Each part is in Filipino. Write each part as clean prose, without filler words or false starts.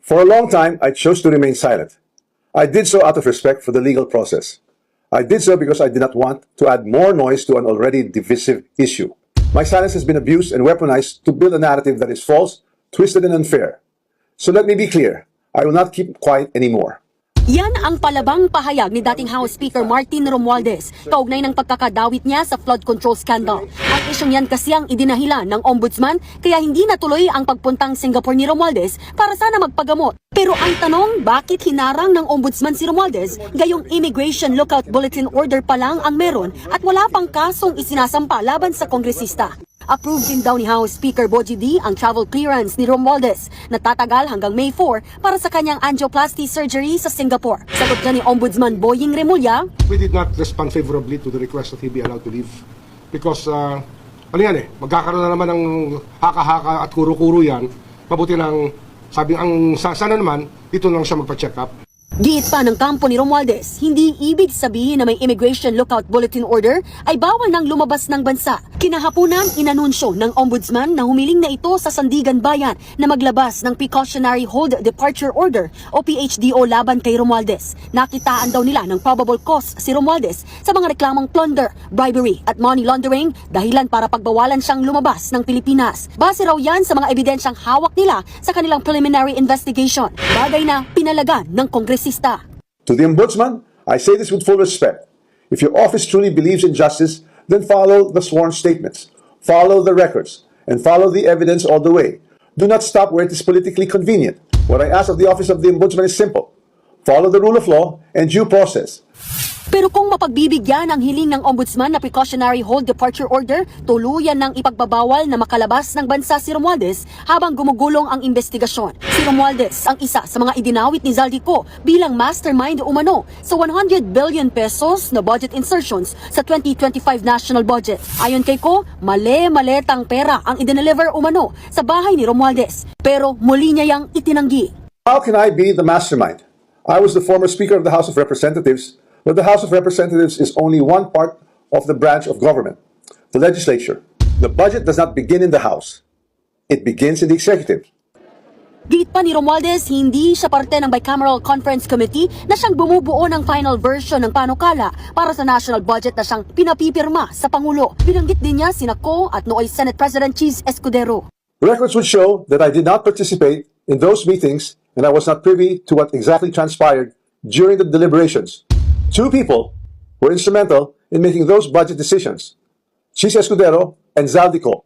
For a long time, I chose to remain silent. I did so out of respect for the legal process. I did so because I did not want to add more noise to an already divisive issue. My silence has been abused and weaponized to build a narrative that is false, twisted, and unfair. So let me be clear, I will not keep quiet anymore. Yan ang palabang pahayag ni dating House Speaker Martin Romualdez kaugnay ng pagkakadawit niya sa flood control scandal. Ang isyong yan kasi ang idinahilan ng ombudsman kaya hindi natuloy ang pagpuntang Singapore ni Romualdez para sana magpagamot. Pero ang tanong, bakit hinarang ng ombudsman si Romualdez gayong Immigration Lookout Bulletin Order pa lang ang meron at wala pang kasong isinasampa laban sa kongresista? Approved din daw ni House Speaker Bogie D ang travel clearance ni Romualdez na tatagal hanggang May 4 para sa kanyang angioplasty surgery sa Singapore. Sagot niya ni Ombudsman Boying Remulla, we did not respond favorably to the request that he be allowed to leave because ano yan magkakaroon na naman ng haka-haka at kuro-kuro yan. Mabuti nang sabi sana naman dito lang siya magpa-check up. giit pa ng kampo ni Romualdez, hindi ibig sabihin na may Immigration Lookout Bulletin Order ay bawal nang lumabas ng bansa. Kinahaponan, inanunsyo ng Ombudsman na humiling na ito sa Sandigan Bayan na maglabas ng Precautionary Hold Departure Order o PHDO laban kay Romualdez. Nakitaan daw nila ng probable cause si Romualdez sa mga reklamong plunder, bribery at money laundering dahilan para pagbawalan siyang lumabas ng Pilipinas. Base raw yan sa mga ebidensyang hawak nila sa kanilang preliminary investigation, bagay na pinalagan ng kongresista. To the Ombudsman, I say this with full respect. If your office truly believes in justice, then follow the sworn statements, follow the records, and follow the evidence all the way. Do not stop where it is politically convenient. What I ask of the office of the Ombudsman is simple. Follow the rule of law and due process. Pero kung mapagbibigyan ang hiling ng Ombudsman na Precautionary Hold Departure Order, tuluyan ng ipagbabawal na makalabas ng bansa si Romualdez habang gumugulong ang investigasyon. Si Romualdez ang isa sa mga idinawit ni Zaldico bilang mastermind umano sa 100 billion pesos na budget insertions sa 2025 national budget. Ayon kay Ko, mali-maletang pera ang idineliver umano sa bahay ni Romualdez. Pero muli niya yang itinanggi. How can I be the mastermind? I was the former Speaker of the House of Representatives, but the House of Representatives is only one part of the branch of government, the legislature. The budget does not begin in the House. It begins in the executive. Giit pa ni Romualdez, hindi siya parte ng Bicameral Conference Committee na siyang bumubuo ng final version ng panukala para sa national budget na siyang pinapipirma sa Pangulo. Binanggit din niya sina Ko at nooy Senate President Cheese Escudero. Records would show that I did not participate in those meetings and I was not privy to what exactly transpired during the deliberations. Two people were instrumental in making those budget decisions, Cheese Escudero and Zaldico.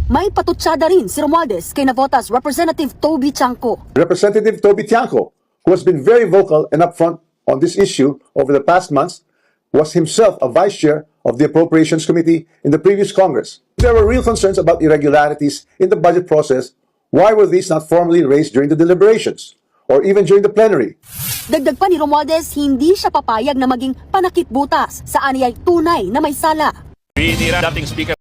May patutsada rin si Romualdez kay Navotas Representative Toby Chanco. Representative Toby Tiangco, who has been very vocal and upfront on this issue over the past months, was himself a vice chair of the Appropriations Committee in the previous Congress. There were real concerns about irregularities in the budget process. Why were these not formally raised during the deliberations or even during the plenary? Dagdag pa ni Romualdez, hindi siya papayag na maging panakip butas sa aniyay tunay na may sala. Binira dating Speaker